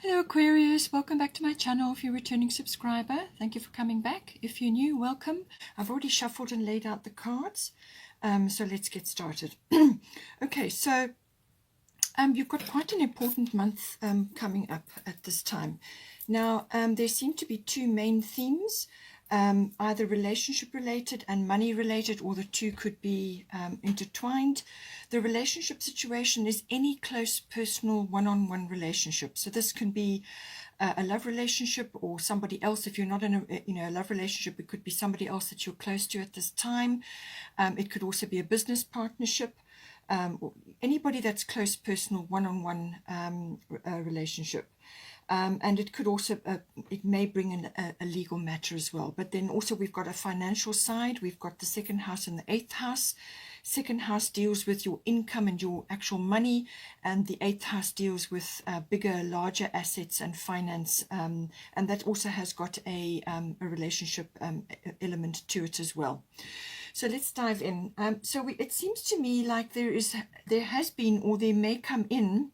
Hello Aquarius, welcome back to my channel. If you're a returning subscriber, thank you for coming back. If you're new, welcome. I've already shuffled and laid out the cards, so let's get started. Okay, so you've got quite an important month coming up at this time. Now, there seem to be two main themes, either relationship related and money related, or the two could be intertwined. The relationship situation is any close personal one-on-one relationship. So this can be a love relationship or somebody else. If you're not in a love relationship, it could be somebody else that you're close to at this time. It could also be a business partnership. Or anybody that's close personal one-on-one relationship. And it could also, it may bring in a legal matter as well. But then also we've got a financial side. We've got the second house and the eighth house. Second house deals with your income and your actual money. And the eighth house deals with bigger, larger assets and finance. And that also has got a relationship element to it as well. So let's dive in. It seems to me like there has been, or there may come in,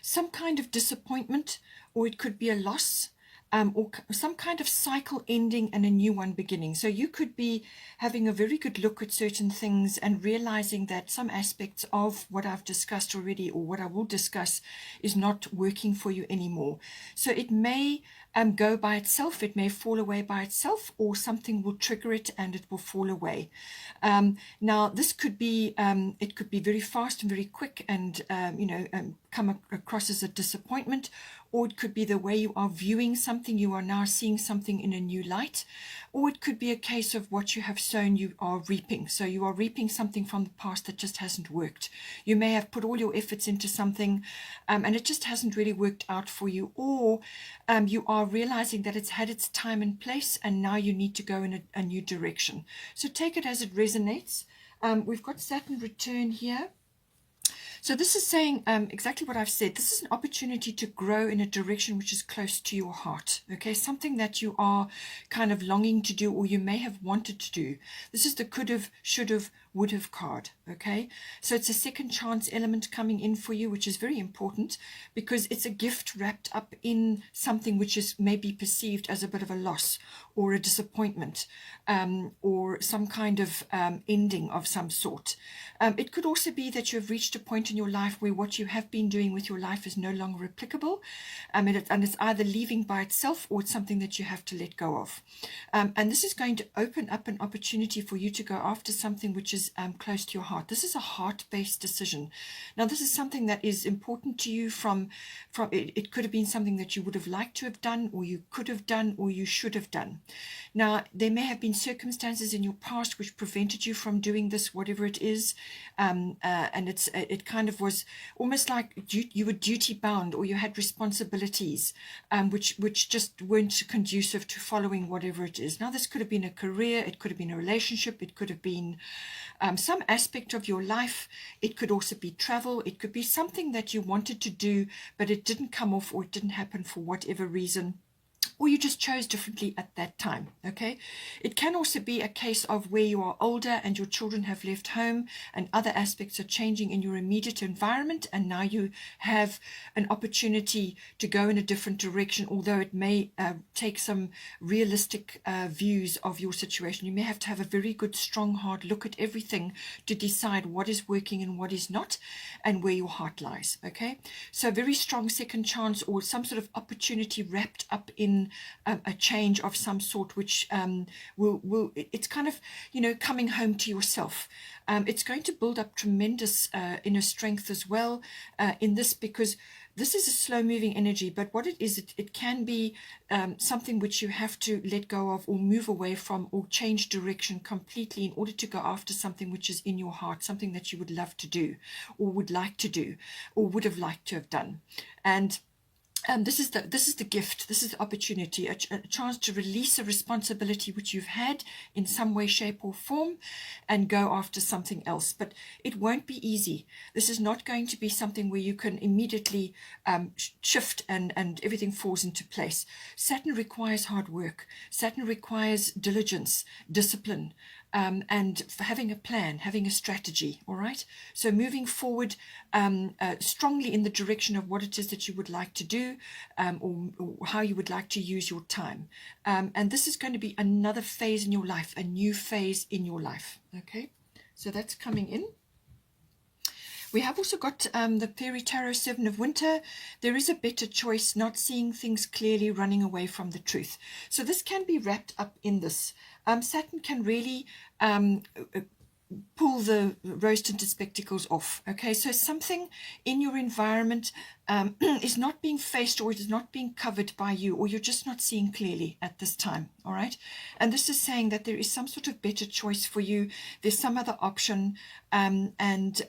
some kind of disappointment, or it could be a loss, or some kind of cycle ending and a new one beginning. So you could be having a very good look at certain things and realizing that some aspects of what I've discussed already, or what I will discuss, is not working for you anymore. So it may go by itself, it may fall away by itself, or something will trigger it and it will fall away. Now this could be, it could be very fast and very quick and, come across as a disappointment, or it could be the way you are viewing something, you are now seeing something in a new light, or it could be a case of what you have sown you are reaping. So you are reaping something from the past that just hasn't worked. You may have put all your efforts into something and it just hasn't really worked out for you, or you are realizing that it's had its time and place and now you need to go in a new direction. So take it as it resonates. We've got Saturn return here. So this is saying exactly what I've said. This is an opportunity to grow in a direction which is close to your heart, okay? Something that you are kind of longing to do, or you may have wanted to do. This is the could have, should have, would have card, okay? So it's a second chance element coming in for you, which is very important because it's a gift wrapped up in something which is maybe perceived as a bit of a loss or a disappointment, or some kind of ending of some sort. It could also be that you've reached a point in your life where what you have been doing with your life is no longer applicable, and it's either leaving by itself or it's something that you have to let go of. And this is going to open up an opportunity for you to go after something which is close to your heart. This is a heart-based decision. Now, this is something that is important to you from it could have been something that you would have liked to have done, or you could have done, or you should have done. Now, there may have been circumstances in your past which prevented you from doing this, whatever it is, and it kind of was almost like you were duty bound, or you had responsibilities which just weren't conducive to following whatever it is. Now, this could have been a career, it could have been a relationship, it could have been some aspect of your life. It could also be travel. It could be something that you wanted to do, but it didn't come off, or it didn't happen for whatever reason, or you just chose differently at that time, okay? It can also be a case of where you are older and your children have left home and other aspects are changing in your immediate environment, and now you have an opportunity to go in a different direction, although it may take some realistic views of your situation. You may have to have a very good, strong, hard look at everything to decide what is working and what is not, and where your heart lies, okay? So very strong second chance, or some sort of opportunity wrapped up in a change of some sort, which it's kind of, coming home to yourself. It's going to build up tremendous inner strength as well in this, because this is a slow moving energy, but what it is, it can be something which you have to let go of, or move away from, or change direction completely in order to go after something which is in your heart, something that you would love to do, or would like to do, or would have liked to have done. And this is the gift, this is the opportunity, a chance to release a responsibility which you've had in some way, shape or form, and go after something else. But it won't be easy. This is not going to be something where you can immediately shift and everything falls into place. Saturn requires hard work. Saturn requires diligence, discipline, and for having a plan, having a strategy, all right? So moving forward strongly in the direction of what it is that you would like to do, or how you would like to use your time. And this is going to be another phase in your life, a new phase in your life, okay? So that's coming in. We have also got the Fairy Tarot 7 of Winter. There is a better choice, not seeing things clearly, running away from the truth. So this can be wrapped up in this. Saturn can really pull the rose-tinted spectacles off. Okay, so something in your environment is not being faced, or it is not being covered by you, or you're just not seeing clearly at this time. All right, and this is saying that there is some sort of better choice for you. There's some other option, and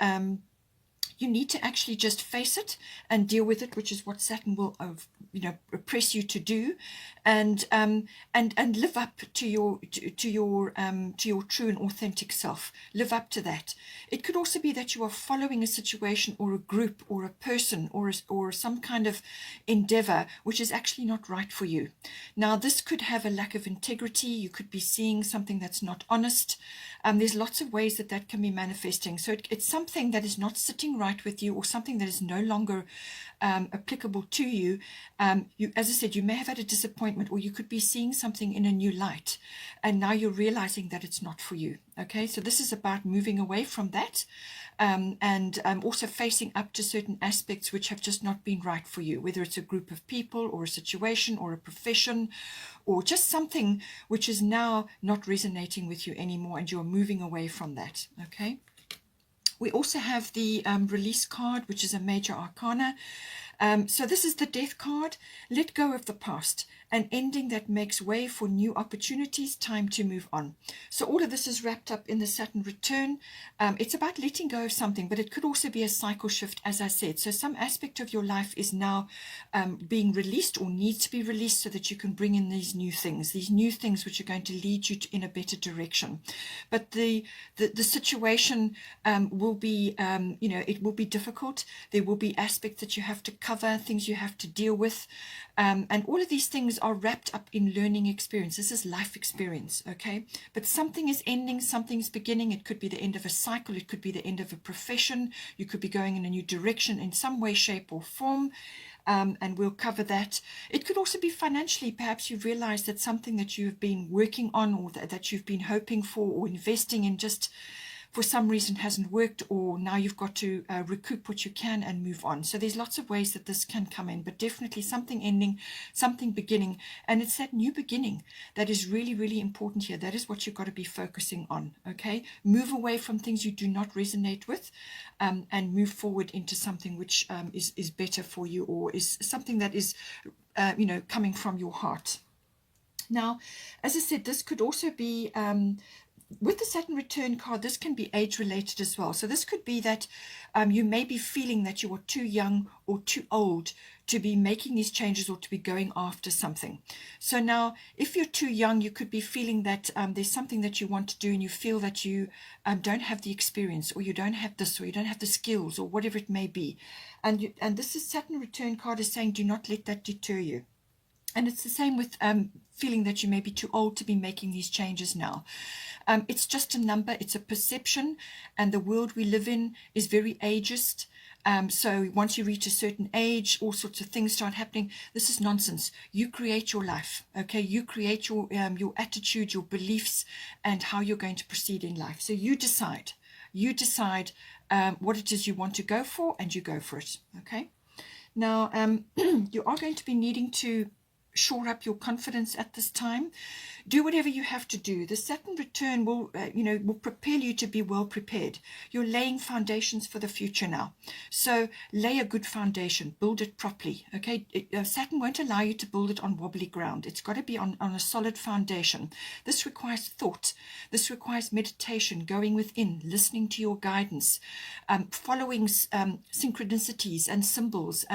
you need to actually just face it and deal with it, which is what Saturn will, press you to do, and live up to your true and authentic self. Live up to that. It could also be that you are following a situation or a group or a person or some kind of endeavor which is actually not right for you. Now, this could have a lack of integrity. You could be seeing something that's not honest. There's lots of ways that can be manifesting. So it's something that is not sitting right with you, or something that is no longer applicable to you. As I said, you may have had a disappointment, or you could be seeing something in a new light, and now you're realizing that it's not for you. Okay, so this is about moving away from that, and also facing up to certain aspects which have just not been right for you, whether it's a group of people or a situation or a profession, or just something which is now not resonating with you anymore, and you're moving away from that. Okay. We also have the release card, which is a major arcana. So this is the death card. Let go of the past, an ending that makes way for new opportunities, time to move on. So all of this is wrapped up in the Saturn return. It's about letting go of something, but it could also be a cycle shift, as I said. So some aspect of your life is now being released, or needs to be released, so that you can bring in these new things which are going to lead you in a better direction. But the situation will be, it will be difficult. There will be aspects that you have to cover, things you have to deal with. And all of these things are wrapped up in learning experience. This is life experience, okay? But something is ending, something's beginning. It could be the end of a cycle. It could be the end of a profession. You could be going in a new direction in some way, shape, or form. And we'll cover that. It could also be financially. Perhaps you've realized that something that you've been working on, or that you've been hoping for or investing in, just for some reason hasn't worked, or now you've got to recoup what you can and move on. So there's lots of ways that this can come in, but definitely something ending, something beginning, and it's that new beginning that is really, really important here. That is what you've got to be focusing on, okay? Move away from things you do not resonate with, and move forward into something which is better for you, or is something that is, coming from your heart. Now, as I said, this could also be with the Saturn return card, this can be age related as well. So this could be that you may be feeling that you are too young or too old to be making these changes, or to be going after something. So now, if you're too young, you could be feeling that there's something that you want to do, and you feel that you don't have the experience, or you don't have this, or you don't have the skills, or whatever it may be. And this is Saturn return card is saying, do not let that deter you. And it's the same with feeling that you may be too old to be making these changes now. It's just a number, it's a perception, and the world we live in is very ageist. So once you reach a certain age, all sorts of things start happening. This is nonsense. You create your life, okay? You create your attitude, your beliefs, and how you're going to proceed in life. So you decide. You decide what it is you want to go for, and you go for it, okay? Now, you are going to be needing to shore up your confidence at this time. Do whatever you have to do. The Saturn return will, will prepare you to be well prepared. You're laying foundations for the future now. So lay a good foundation. Build it properly. Okay. Saturn won't allow you to build it on wobbly ground. It's got to be on a solid foundation. This requires thought. This requires meditation, going within, listening to your guidance, following synchronicities and symbols.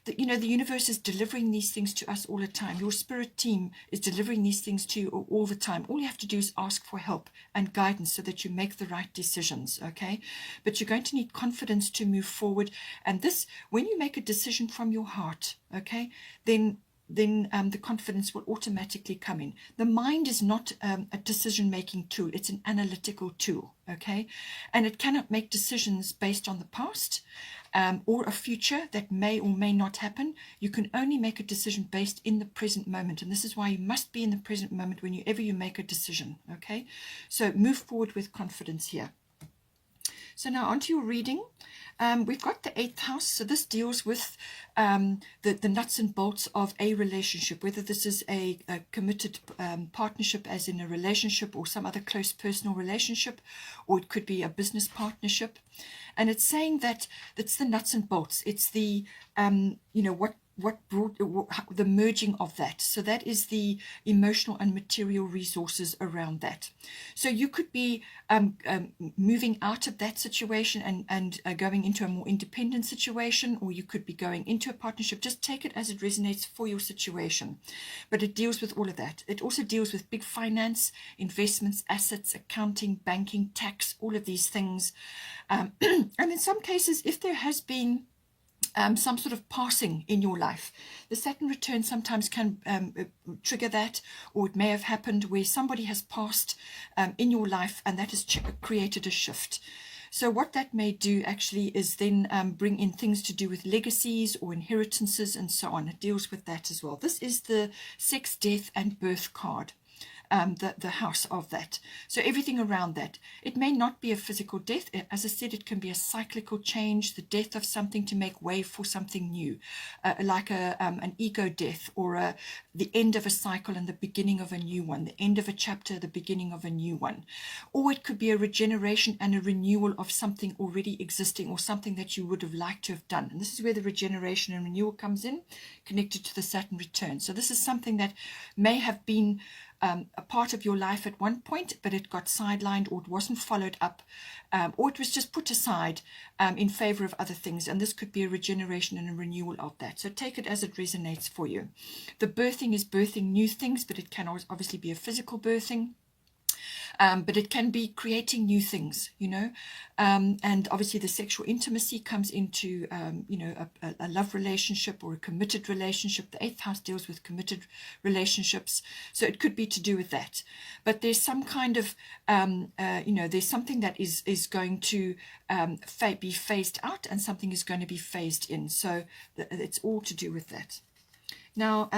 The universe is delivering these things to us all the time. Your spirit team is delivering these things to you all the time. All you have to do is ask for help and guidance so that you make the right decisions, okay? But you're going to need confidence to move forward. And this, when you make a decision from your heart, okay, then then the confidence will automatically come in. The mind is not a decision-making tool. It's an analytical tool, okay? And it cannot make decisions based on the past or a future that may or may not happen. You can only make a decision based in the present moment. And this is why you must be in the present moment whenever you make a decision, okay? So move forward with confidence here. So now onto your reading. We've got the 8th house. So this deals with the nuts and bolts of a relationship, whether this is a committed partnership as in a relationship or some other close personal relationship, or it could be a business partnership. And it's saying that it's the nuts and bolts. It's the, what brought the merging of that. So that is the emotional and material resources around that. So you could be moving out of that situation and going into a more independent situation, or you could be going into a partnership. Just take it as it resonates for your situation. But it deals with all of that. It also deals with big finance, investments, assets, accounting, banking, tax, all of these things. And in some cases, if there has been some sort of passing in your life, the Saturn return sometimes can trigger that, or it may have happened where somebody has passed in your life and that has created a shift. So what that may do actually is then bring in things to do with legacies or inheritances and so on. It deals with that as well. This is the sex, death and birth card. The house of that. So everything around that. It may not be a physical death. As I said, it can be a cyclical change, the death of something to make way for something new, like an ego death, or the end of a cycle and the beginning of a new one, the end of a chapter, the beginning of a new one. Or it could be a regeneration and a renewal of something already existing, or something that you would have liked to have done. And this is where the regeneration and renewal comes in, connected to the Saturn return. So this is something that may have been a part of your life at one point, but it got sidelined, or it wasn't followed up, or it was just put aside in favor of other things. And this could be a regeneration and a renewal of that. So take it as it resonates for you. The birthing is birthing new things, but it can obviously be a physical birthing. But it can be creating new things, and obviously the sexual intimacy comes into, a love relationship or a committed relationship. The 8th house deals with committed relationships. So it could be to do with that. But there's some kind of, there's something that is going to be phased out, and something is going to be phased in. So it's all to do with that. Now,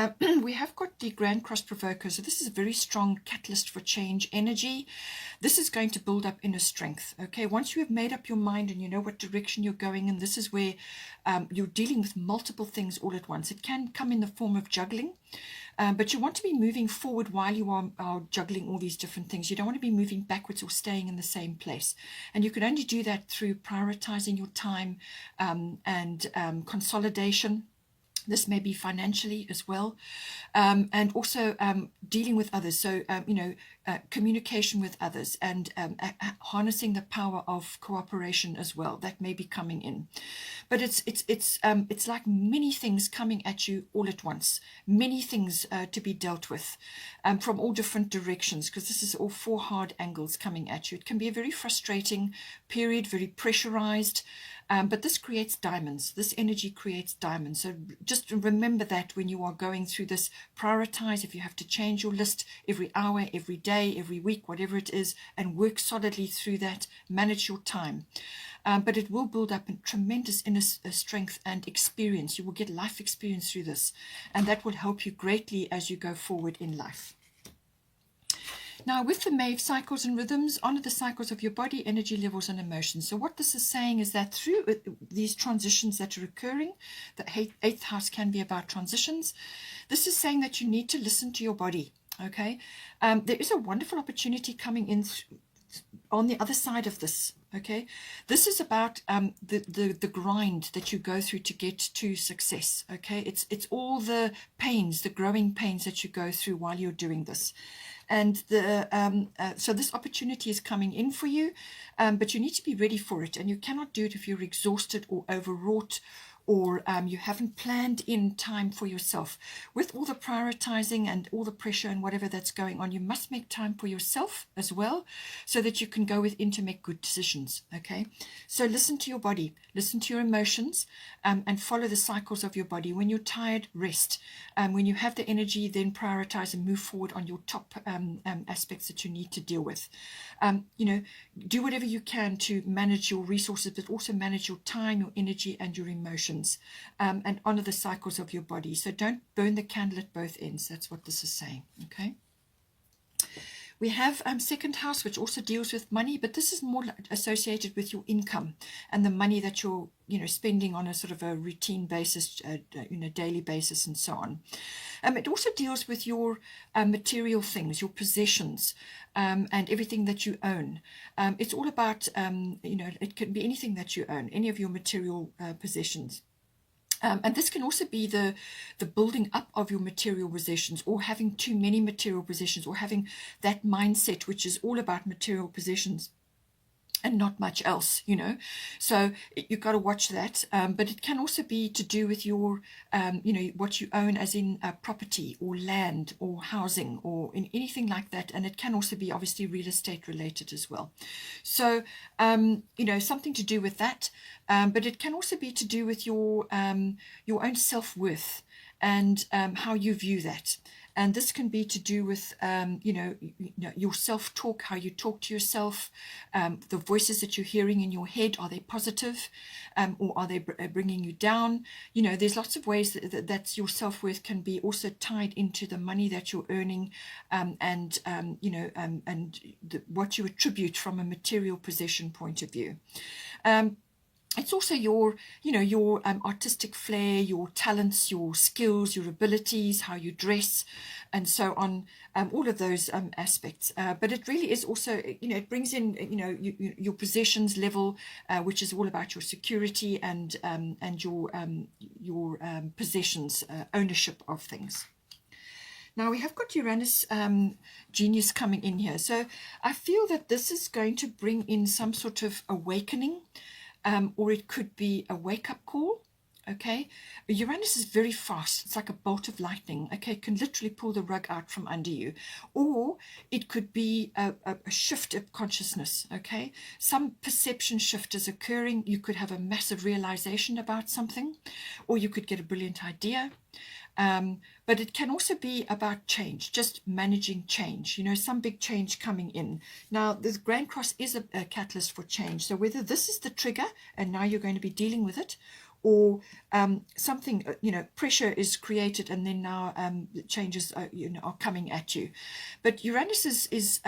we have got the Grand Cross Provoker. So this is a very strong catalyst for change energy. This is going to build up inner strength. Okay, once you have made up your mind and you know what direction you're going in, this is where you're dealing with multiple things all at once. It can come in the form of juggling, but you want to be moving forward while you are juggling all these different things. You don't want to be moving backwards or staying in the same place. And you can only do that through prioritizing your time and consolidation. This may be financially as well, and also dealing with others. So, communication with others, and harnessing the power of cooperation as well. That may be coming in, but it's like many things coming at you all at once. Many things to be dealt with from all different directions, because this is all 4 hard angles coming at you. It can be a very frustrating period, very pressurized. But this creates diamonds. This energy creates diamonds. So just remember that when you are going through this. Prioritize if you have to change your list every hour, every day, every week, whatever it is, and work solidly through that. Manage your time. But it will build up a tremendous inner strength and experience. You will get life experience through this. And that will help you greatly as you go forward in life. Now, with the Maeve cycles and rhythms, honor the cycles of your body, energy levels, and emotions. So what this is saying is that through these transitions that are occurring, the 8th house can be about transitions. This is saying that you need to listen to your body, okay? There is a wonderful opportunity coming in on the other side of this, okay? This is about the grind that you go through to get to success, okay? It's all the pains, the growing pains that you go through while you're doing this. And so this opportunity is coming in for you, but you need to be ready for it. And you cannot do it if you're exhausted or overwrought, or you haven't planned in time for yourself. With all the prioritizing and all the pressure and whatever that's going on, you must make time for yourself as well, so that you can go within to make good decisions, okay? So listen to your body. listen to your emotions, and follow the cycles of your body. When you're tired, rest. When you have the energy, then prioritize and move forward on your top aspects that you need to deal with. Do whatever you can to manage your resources, but also manage your time, your energy, and your emotions, and honor the cycles of your body. So don't burn the candle at both ends. That's what this is saying. Okay. We have second house, which also deals with money, but this is more associated with your income and the money that you're, spending on a sort of a routine basis, daily basis, and so on. It also deals with your material things, your possessions, and everything that you own. It's all about, it can be anything that you own, any of your material possessions. And this can also be the building up of your material possessions, or having too many material possessions, or having that mindset which is all about material possessions and not much else, So you've got to watch that. But it can also be to do with your, what you own, as in property or land or housing or in anything like that. And it can also be obviously real estate related as well. So, something to do with that. But it can also be to do with your own self-worth and how you view that. And this can be to do with, your self-talk, how you talk to yourself, the voices that you're hearing in your head. Are they positive, or are they bringing you down? There's lots of ways that your self-worth can be also tied into the money that you're earning, and what you attribute from a material possession point of view. It's also your artistic flair, your talents, your skills, your abilities, how you dress, and so on, all of those aspects. But it really is also, it brings in, your possessions level, which is all about your security and your possessions, ownership of things. Now we have got Uranus genius coming in here. So I feel that this is going to bring in some sort of awakening. Or it could be a wake-up call. Okay, Uranus is very fast. It's like a bolt of lightning. Okay, it can literally pull the rug out from under you. Or it could be a shift of consciousness. Okay, some perception shift is occurring. You could have a massive realization about something, or you could get a brilliant idea. But it can also be about change, just managing change, some big change coming in. Now, the Grand Cross is a catalyst for change. So whether this is the trigger and now you're going to be dealing with it, or something, pressure is created and then now changes are coming at you. But Uranus is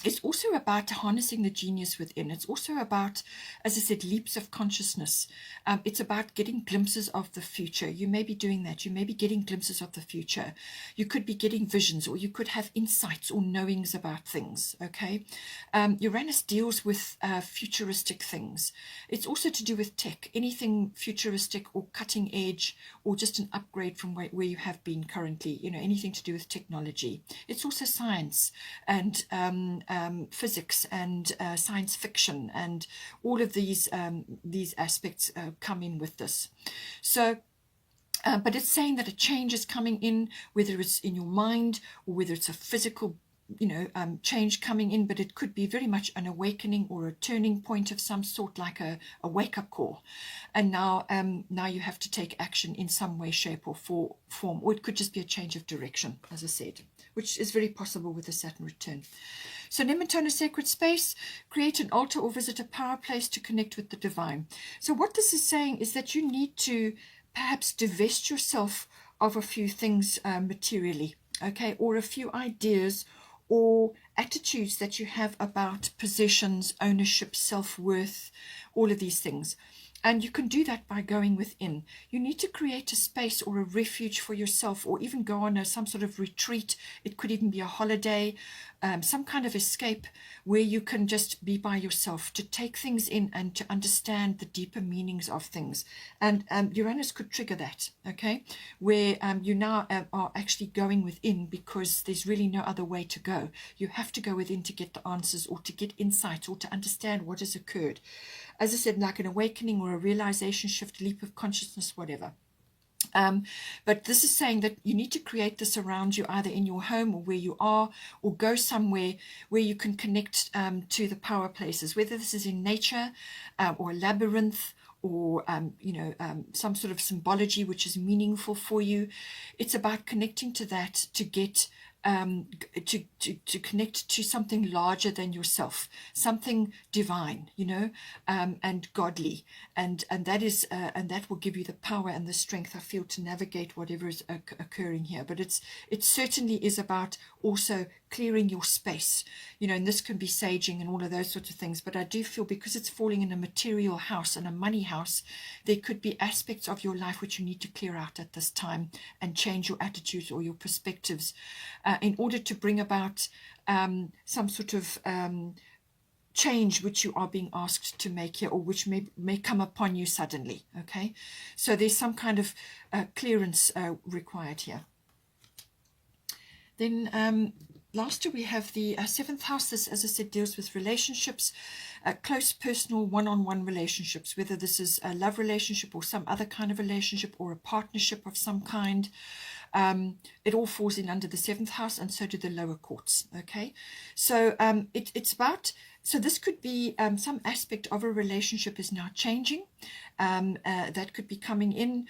it's also about harnessing the genius within. It's also about, as I said, leaps of consciousness. It's about getting glimpses of the future. You may be doing that. You may be getting glimpses of the future. You could be getting visions, or you could have insights or knowings about things, okay? Uranus deals with futuristic things. It's also to do with tech, anything futuristic or cutting edge, or just an upgrade from where you have been currently, anything to do with technology. It's also science and physics and science fiction, and all of these aspects come in with this. So but it's saying that a change is coming in, whether it's in your mind or whether it's a physical change coming in, but it could be very much an awakening or a turning point of some sort, like a wake-up call. And now you have to take action in some way, shape, or form, or it could just be a change of direction, as I said, which is very possible with the Saturn return. So Nemetona Sacred Space, create an altar or visit a power place to connect with the divine. So what this is saying is that you need to perhaps divest yourself of a few things materially, okay, or a few ideas or attitudes that you have about possessions, ownership, self-worth, all of these things. And you can do that by going within. You need to create a space or a refuge for yourself, or even go on some sort of retreat. It could even be a holiday, some kind of escape where you can just be by yourself, to take things in and to understand the deeper meanings of things. And Uranus could trigger that, okay, where you now are actually going within, because there's really no other way to go. You have to go within to get the answers, or to get insights, or to understand what has occurred. As I said, like an awakening or a realization shift, leap of consciousness, whatever. But this is saying that you need to create this around you, either in your home or where you are, or go somewhere where you can connect to the power places, whether this is in nature or a labyrinth, or some sort of symbology which is meaningful for you. It's about connecting to that to get to connect to something larger than yourself, something divine, and godly, and that is and that will give you the power and the strength, I feel, to navigate whatever is occurring here. But it certainly is about also clearing your space, and this can be saging and all of those sorts of things. But I do feel, because it's falling in a material house and a money house, there could be aspects of your life which you need to clear out at this time and change your attitudes or your perspectives in order to bring about some sort of change which you are being asked to make here, or which may come upon you suddenly. Okay, so there's some kind of clearance required here. Then lastly, we have the seventh house. This, as I said, deals with relationships, close personal one-on-one relationships, whether this is a love relationship or some other kind of relationship or a partnership of some kind. It all falls in under the seventh house, and so do the lower courts. Okay, so it's about, so this could be some aspect of a relationship is now changing. That could be coming in,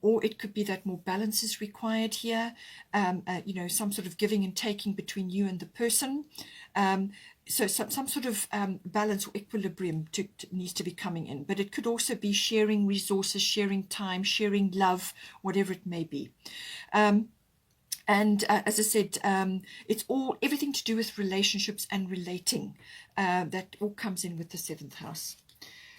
or it could be that more balance is required here. Some sort of giving and taking between you and the person. So some sort of balance or equilibrium needs to be coming in. But it could also be sharing resources, sharing time, sharing love, whatever it may be. And as I said, it's everything to do with relationships and relating. That all comes in with the seventh house.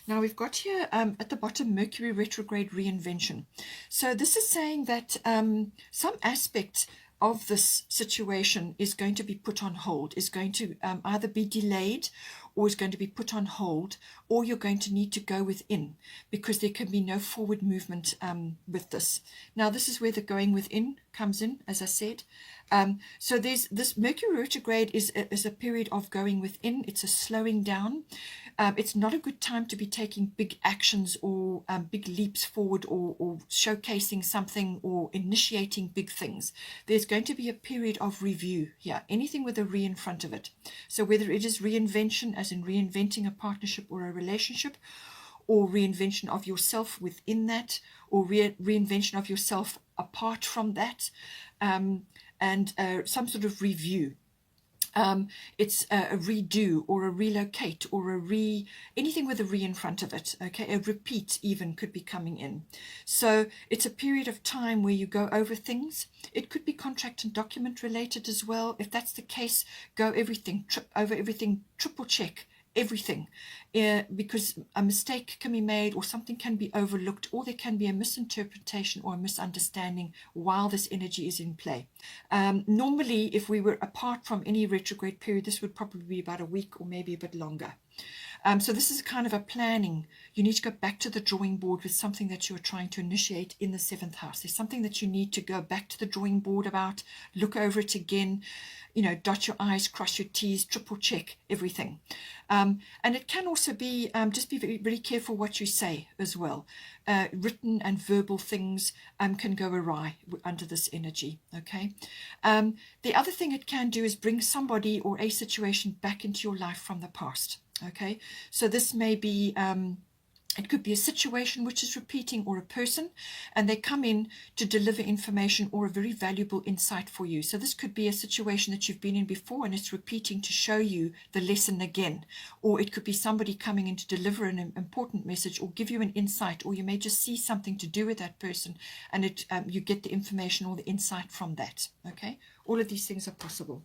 Now we've got here at the bottom, Mercury retrograde reinvention. So this is saying that some aspect of this situation is going to be put on hold, is going to either be delayed or is going to be put on hold, or you're going to need to go within, because there can be no forward movement with this. Now this is where the going within comes in, as I said. So there's this Mercury retrograde is a period of going within. It's a slowing down. It's not a good time to be taking big actions or big leaps forward, or showcasing something or initiating big things. There's going to be a period of review here, anything with a re in front of it. So whether it is reinvention, as in reinventing a partnership or a relationship, or reinvention of yourself within that, or reinvention of yourself apart from that, and some sort of review. It's a redo or a relocate or anything with a re in front of it. Okay, a repeat even could be coming in. So it's a period of time where you go over things. It could be contract and document related as well. If that's the case, go over everything, triple check everything, because a mistake can be made, or something can be overlooked, or there can be a misinterpretation or a misunderstanding while this energy is in play. Normally, if we were apart from any retrograde period, this would probably be about a week or maybe a bit longer. So this is kind of a planning. You need to go back to the drawing board with something that you're trying to initiate in the seventh house. There's something that you need to go back to the drawing board about, look over it again, dot your I's, cross your T's, triple check everything. And it can also be, just be very, very careful what you say as well. Written and verbal things can go awry under this energy, okay? The other thing it can do is bring somebody or a situation back into your life from the past, okay? So this may be, it could be a situation which is repeating, or a person, and they come in to deliver information or a very valuable insight for you. So this could be a situation that you've been in before and it's repeating to show you the lesson again. Or it could be somebody coming in to deliver an important message or give you an insight, or you may just see something to do with that person, and you get the information or the insight from that. Okay, all of these things are possible.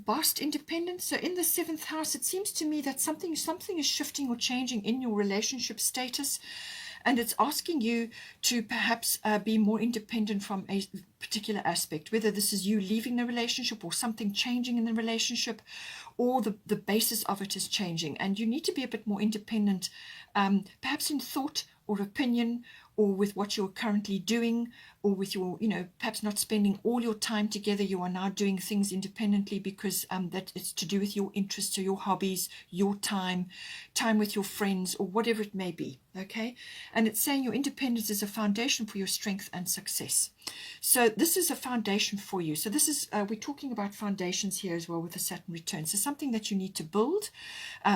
Vast independence. So in the seventh house, it seems to me that something is shifting or changing in your relationship status, and it's asking you to perhaps be more independent from a particular aspect, whether this is you leaving the relationship or something changing in the relationship, or the basis of it is changing, and you need to be a bit more independent, perhaps in thought or opinion, or with what you're currently doing, or with your, perhaps not spending all your time together. You are now doing things independently because that it's to do with your interests or your hobbies, your time with your friends, or whatever it may be. Okay, and it's saying your independence is a foundation for your strength and success. So this is a foundation for you. So this is, we're talking about foundations here as well with the Saturn return. So something that you need to build,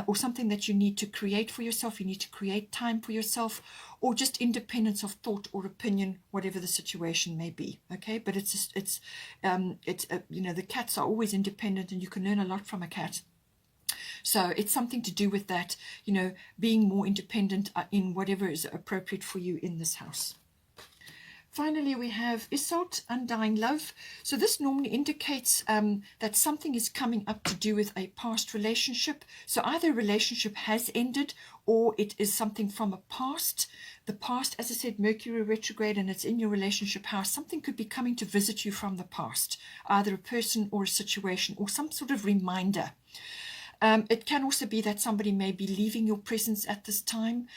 or something that you need to create for yourself. You need to create time for yourself, or just independence of thought or opinion, whatever the situation may be. Okay, but the cats are always independent, and you can learn a lot from a cat. So it's something to do with that, being more independent in whatever is appropriate for you in this house. Finally, we have Isolde, undying love. So this normally indicates that something is coming up to do with a past relationship. So either a relationship has ended, or it is something from a past. The past, as I said, Mercury retrograde, and it's in your relationship house. Something could be coming to visit you from the past, either a person or a situation, or some sort of reminder. It can also be that somebody may be leaving your presence at this time,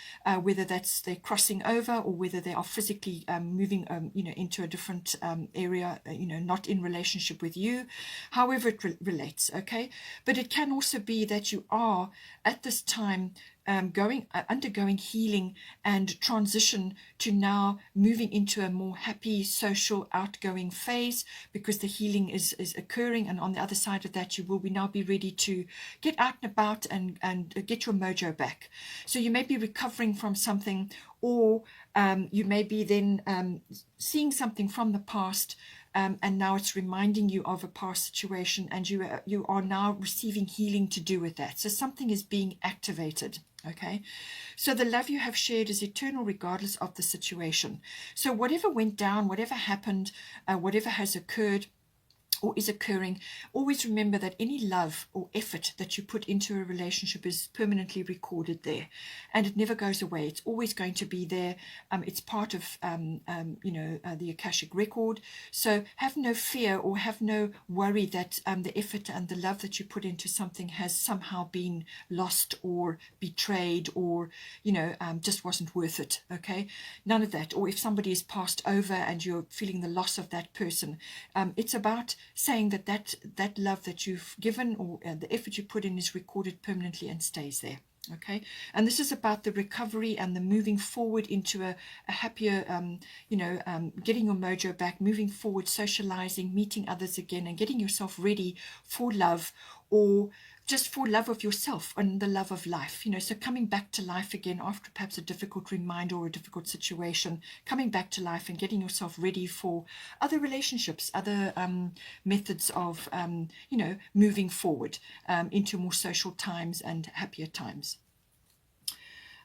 whether that's they're crossing over, or whether they are physically moving, into a different area, not in relationship with you, however it relates, okay? But it can also be that you are at this time undergoing healing and transition to now moving into a more happy, social, outgoing phase, because the healing is occurring, and on the other side of that, you will now be ready to get out and about and get your mojo back. So you may be recovering from something, or you may be then seeing something from the past, and now it's reminding you of a past situation, and you are now receiving healing to do with that. So something is being activated. Okay, so the love you have shared is eternal regardless of the situation. So whatever went down, whatever happened, whatever has occurred or is occurring, always remember that any love or effort that you put into a relationship is permanently recorded there, and it never goes away. It's always going to be there. It's part of the Akashic record. So have no fear or have no worry that the effort and the love that you put into something has somehow been lost or betrayed, or just wasn't worth it. Okay, none of that. Or if somebody is passed over and you're feeling the loss of that person, it's about saying that love that you've given, or the effort you put in, is recorded permanently and stays there. Okay, and this is about the recovery and the moving forward into a happier, getting your mojo back, moving forward, socializing, meeting others again, and getting yourself ready for love, or just for love of yourself and the love of life, so coming back to life again after perhaps a difficult reminder or a difficult situation, coming back to life and getting yourself ready for other relationships, other methods of, moving forward into more social times and happier times.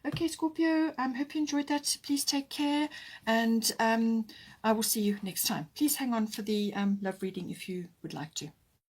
Okay, Scorpio, hope you enjoyed that. Please take care, and I will see you next time. Please hang on for the love reading if you would like to.